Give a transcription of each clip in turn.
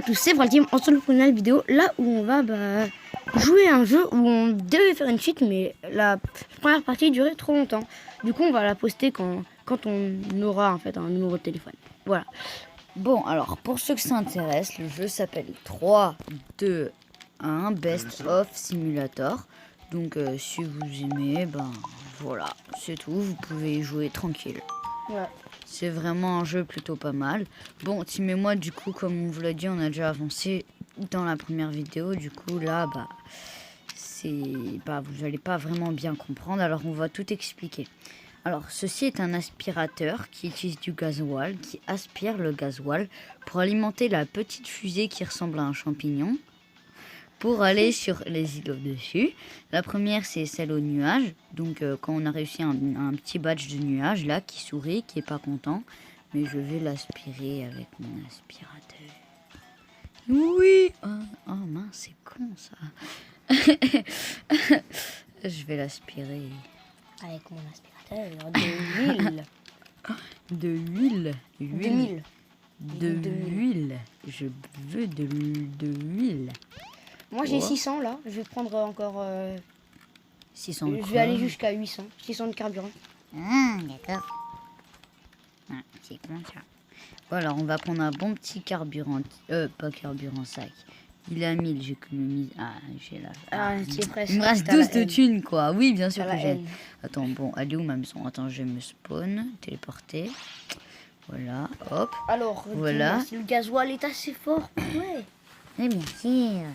à tous, c'est Vraltim. On se retrouve pour une nouvelle vidéo là où on va jouer à un jeu où on devait faire une suite, mais la première partie durait trop longtemps. Du coup, on va la poster quand on aura en fait un numéro de téléphone. Voilà. Bon, alors pour ceux que ça intéresse, le jeu s'appelle 3, 2, 1 Best of Simulator. Donc si vous aimez, ben voilà, c'est tout, vous pouvez y jouer tranquille. Ouais. C'est vraiment un jeu plutôt pas mal. Bon, Tim et moi, du coup, comme on vous l'a dit, on a déjà avancé dans la première vidéo. Du coup, là, vous n'allez pas vraiment bien comprendre. Alors, on va tout expliquer. Alors, ceci est un aspirateur qui utilise du gasoil, qui aspire le gasoil pour alimenter la petite fusée qui ressemble à un champignon pour aller sur les îles au-dessus. La première, c'est celle au nuage. Donc, quand on a réussi un petit badge de nuage, là, qui sourit, qui est pas content. Mais je vais l'aspirer avec mon aspirateur. Oui. Oh mince, c'est con, ça. Je vais l'aspirer. Avec mon aspirateur de l'huile. De l'huile. De l'huile. Je veux de l'huile. Moi j'ai 600 là, je vais prendre encore 600 je vais aller jusqu'à 800, 600 de carburant. D'accord. C'est con ça. Bon, alors on va prendre un bon petit carburant, pas carburant sac. Il est à 1000, j'économise. Ah, j'ai la... c'est presque. Il me reste T'as 12 la de haine. thunes quoi. Oui, bien sûr T'as que la j'ai. haine. Attends, bon, elle est où ma maison? Attends, je vais me spawn, téléporter. Voilà, hop. Alors, Voilà. dis-moi si le gasoil est assez fort. Ouais. Eh bien sûr.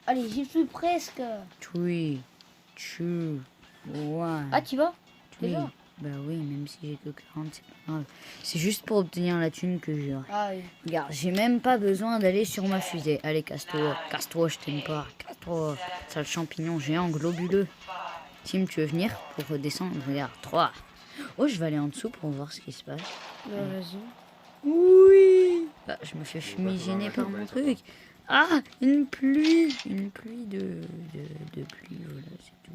Allez, j'y suis presque. 3, 2, 1. Ah, tu vas Oui. déjà? Bah oui, même si j'ai que 40, c'est pas grave. C'est juste pour obtenir la thune que j'ai. Ah oui. Regarde, j'ai même pas besoin d'aller sur ma fusée. Allez, casse-toi, je t'aime pas. Casse-toi, sale champignon géant globuleux. Tim, tu veux venir pour redescendre? Regarde, 3. Oh, je vais aller en dessous pour voir ce qui se passe. Vas-y. Oui. Ah, je me fais fumigéner par mon truc. Ah, une pluie de pluie, voilà, c'est tout.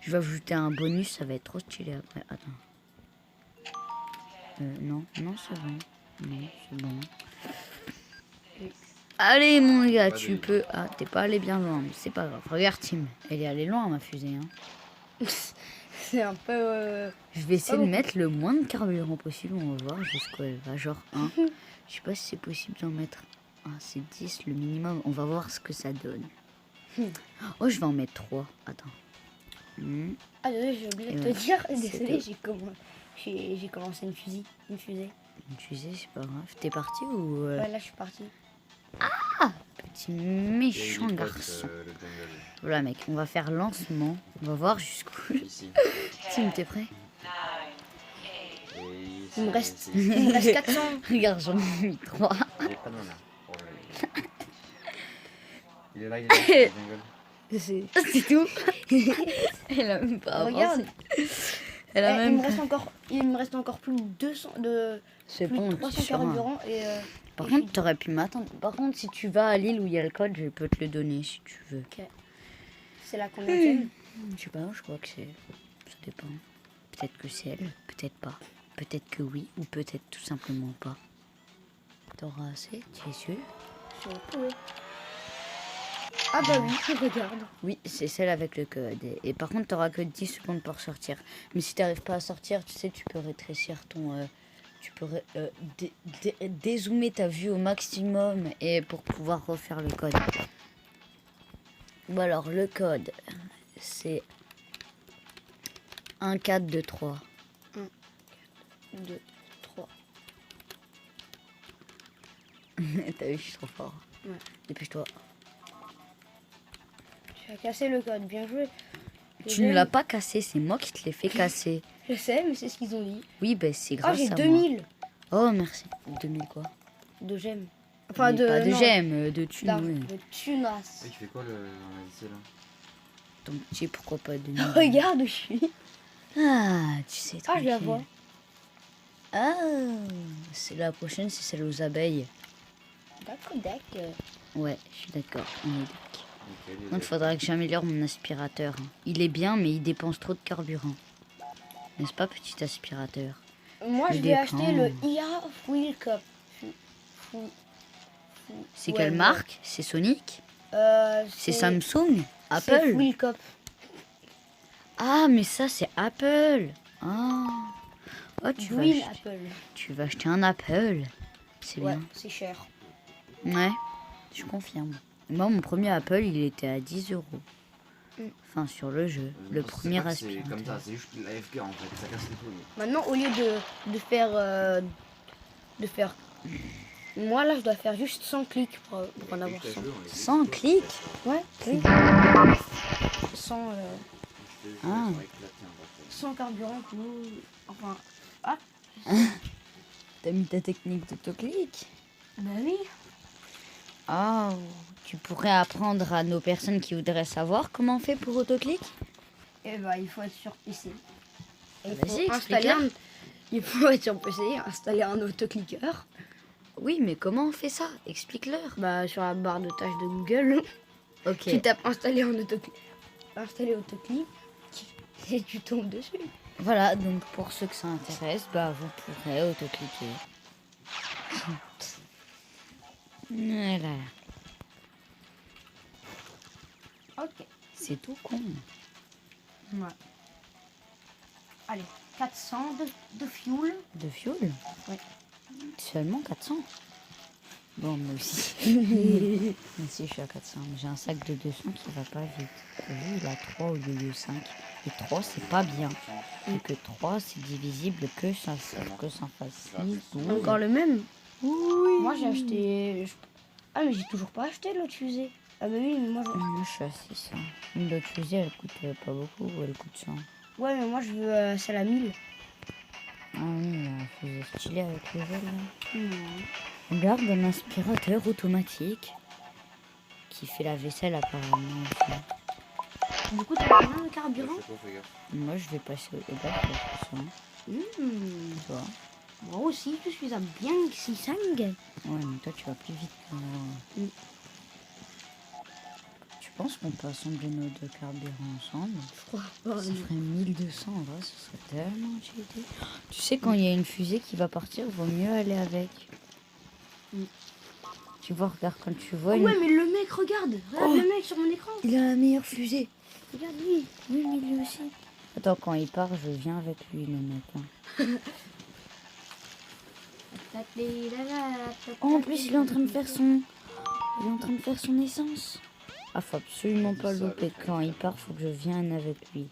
Je vais ajouter un bonus, ça va être trop stylé après. Attends. Non, c'est bon. Non, c'est bon. Allez, mon gars, tu peux... Ah, t'es pas allé bien loin, mais c'est pas grave. Regarde, Tim, elle est allée loin, ma fusée. Hein. C'est un peu... Je vais essayer de mettre le moins de carburant possible, on va voir jusqu'où elle va. Genre 1. Je sais pas si c'est possible d'en mettre... Ah, c'est 10 le minimum. On va voir ce que ça donne. Oh, je vais en mettre 3. Attends. Ah, désolé, j'ai oublié de te dire. Désolé, j'ai commencé une fusée. Une fusée, c'est pas grave. T'es parti ou... Ouais, là, je suis parti. Petit méchant garçon. Voilà, mec, on va faire lancement. On va voir jusqu'où... Tim, t'es prêt? Il me reste 400. Regarde, j'en ai mis 3. Il est pas loin là. Il est là, il est là. C'est tout. Elle a même pas Regarde. avancé. Elle a même pas... Il me reste encore plus de 200 de C'est plus bon, de tu 300 sauras. carburant et Par contre, t'aurais pu m'attendre. Par contre, si tu vas à l'île où il y a le code, je peux te le donner si tu veux. ok. C'est la combienième? Je sais pas, je crois que c'est... Ça dépend. Peut-être que c'est elle, peut-être pas. Peut-être que oui, ou peut-être tout simplement pas. T'auras assez, tu es sûr? Ah bah oui, regarde. Oui, c'est celle avec le code. Et par contre, t'auras que 10 secondes pour sortir. Mais si t'arrives pas à sortir, tu sais, tu peux rétrécir ton... tu peux dézoomer ta vue au maximum et pour pouvoir refaire le code. Ou alors, le code, c'est 1, 4, 2, 3. 2, 3. T'as vu, je suis trop fort. Ouais. Dépêche-toi. Tu as cassé le code, bien joué. Tu ne l'as pas cassé, c'est moi qui te l'ai fait casser. Je sais, mais c'est ce qu'ils ont dit. Oui, ben c'est Ah, grâce j'ai à 2000 moi. Oh, merci. 2000 quoi? de gemmes. Enfin, pas de non, gemmes, de thunes. d'argent, Oui. de tunas. Et tu fais quoi ici là? Donc, tu sais pourquoi pas 2000. Regarde où je suis. Ah, tu sais. Ah, je la tranquille. vois. Ah, c'est la prochaine, c'est celle aux abeilles. D'accord. Ouais, je suis d'accord. On est d'accord. Ok, Il faudra que j'améliore mon aspirateur. Il est bien, mais il dépense trop de carburant. N'est-ce pas, petit aspirateur? Moi, je Il vais dépend. acheter le IA Fuel Cup. C'est Ouais, quelle ouais. marque? C'est Sonic? C'est Samsung? C'est Apple? Wilcop. Ah, mais ça, c'est Apple. Ah. Oh, Will Apple. tu vas acheter un Apple. C'est Ouais, bien. c'est cher. Ouais, je confirme. Moi, mon premier Apple, il était à 10 euros. Enfin, sur le jeu. Le premier C'est aspirateur. comme ça, c'est juste l'AFK en fait, ça casse les couilles. Maintenant, au lieu de faire... Moi, là, je dois faire juste 100 clics pour en avoir 100. 100 clics? Ouais, oui. 100, Ah. 100 carburant pour... Enfin... Ah, T'as mis ta technique d'autoclic? bah oui. Ah, tu pourrais apprendre à nos personnes qui voudraient savoir comment on fait pour autoclic? Et bah, il faut être sur PC. Et il Vas-y, faut installer explique-leur. il faut être sur PC, installer un autocliqueur. Oui, mais comment on fait ça? Explique-leur. Bah, sur la barre de tâches de Google, Ok. tu tapes installer autoclic et tu tombes dessus. Voilà, donc pour ceux que ça intéresse, bah vous pourrez autocliquer. Voilà. Ok. C'est tout con. Ouais. Allez, 400 de fuel. De fuel? Ouais. Seulement 400? Bon, moi aussi. Moi aussi, je suis à 400. Mais j'ai un sac de 200 qui va pas vite. Lui, il a 3 au lieu de 5. Et 3, c'est pas bien. Et que 3, c'est divisible que ça fasse 6, 12. Encore le même. Oui. Moi, j'ai acheté... Ah, mais j'ai toujours pas acheté l'autre fusée. Ah bah oui, mais moi... Moi, je suis à 600. Une autre fusée, elle coûte pas beaucoup. Elle coûte 100. Ouais, mais moi, je veux celle à 1000. Ah oui, la fusée stylée avec le gel, là. Non. Regarde un aspirateur automatique qui fait la vaisselle apparemment aussi. Du coup, t'as combien de carburant? Moi, je vais passer au débat pour ça. Toi. Moi aussi, je suis à bien 600. Ouais, mais toi, tu vas plus vite que moi. Tu penses qu'on peut assembler nos deux carburants ensemble? Je crois pas. Ça ferait 1200 en vrai, ce serait tellement cheaté. Tu sais, quand il y a une fusée qui va partir, vaut mieux aller avec. Tu vois, regarde, quand tu vois Oh une... ouais, mais le mec, regarde. Regarde le mec sur mon écran. Il a la meilleure fusée. Regarde lui. Oui, mais lui aussi. Attends, quand il part, je viens avec lui, le mec. Hein. Oh, en plus, il est en train de faire son... Il est en train de faire son essence. Ah, faut absolument pas le louper. Quand il part, faut que je vienne avec lui.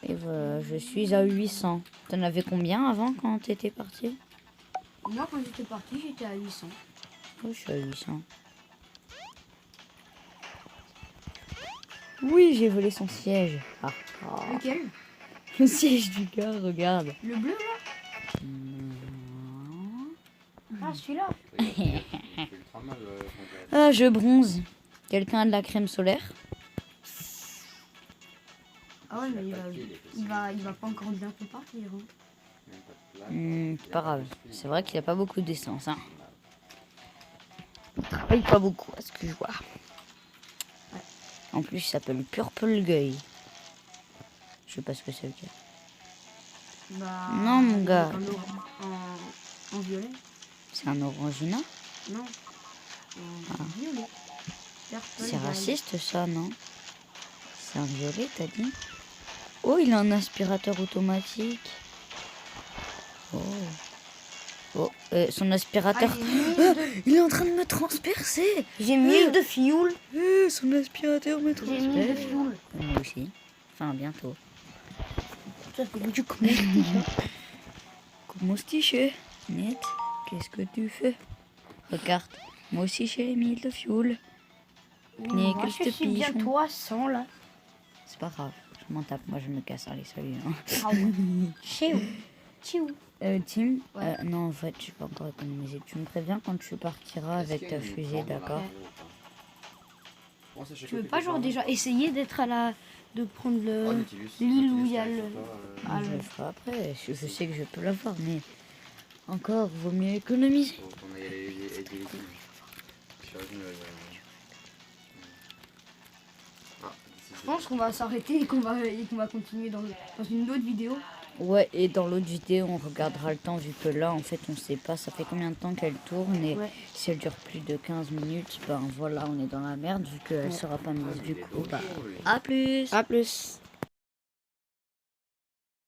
Et voilà, je suis à 800. T'en avais combien avant quand t'étais parti? Moi, quand j'étais parti, j'étais à 800. Oh, je suis à 800. Oui, j'ai volé son siège. Ah, ah. Lequel? Le siège du gars, regarde. Le bleu, là? Ah, celui-là. Ah, je bronze. Quelqu'un a de la crème solaire? Ah ouais, mais il va pas encore bientôt partir. C'est pas grave. C'est vrai qu'il a pas beaucoup d'essence. Hein. Il travaille pas beaucoup, à ce que je vois. En plus, il s'appelle Purple Guy. Je sais pas ce que ça veut dire. Bah, Non, mon gars. En violet? C'est un orangina? Non. En violet. C'est raciste, ça, non? C'est un violet, t'as dit? Oh, il a un aspirateur automatique. Oh. Oh, son aspirateur... il est en train de me transpercer. J'ai 1000 de fuel. Son aspirateur me J'ai 1000 de transperce. fuel. Moi aussi. Enfin, bientôt. Ça fait du comment? Comment sticher? Net, qu'est-ce que tu fais? Regarde, moi aussi j'ai les 1000 de fuel. Mais Moi, que je ce suis pigeon. bientôt à 100 là. C'est pas grave, je m'en tape, moi je me casse, allez, salut. Hein. Ah ouais. Chez où? Tim, Ouais. non, en fait, je suis pas encore économisé. Tu me préviens quand tu partiras avec ta fusée, d'accord? Tu veux pas genre déjà essayer d'être à la... de prendre l'île où il y a le... Je le ferai après, je sais que je peux l'avoir, mais encore, vaut mieux économiser. Ah, d'ici Je pense qu'on va s'arrêter et qu'on va continuer dans une autre vidéo. Ouais, et dans l'autre vidéo, on regardera le temps, vu que là, en fait, on sait pas, ça fait combien de temps qu'elle tourne, et Ouais. si elle dure plus de 15 minutes, ben voilà, on est dans la merde, vu qu'elle sera pas mise. Du coup, bah, à plus! À plus.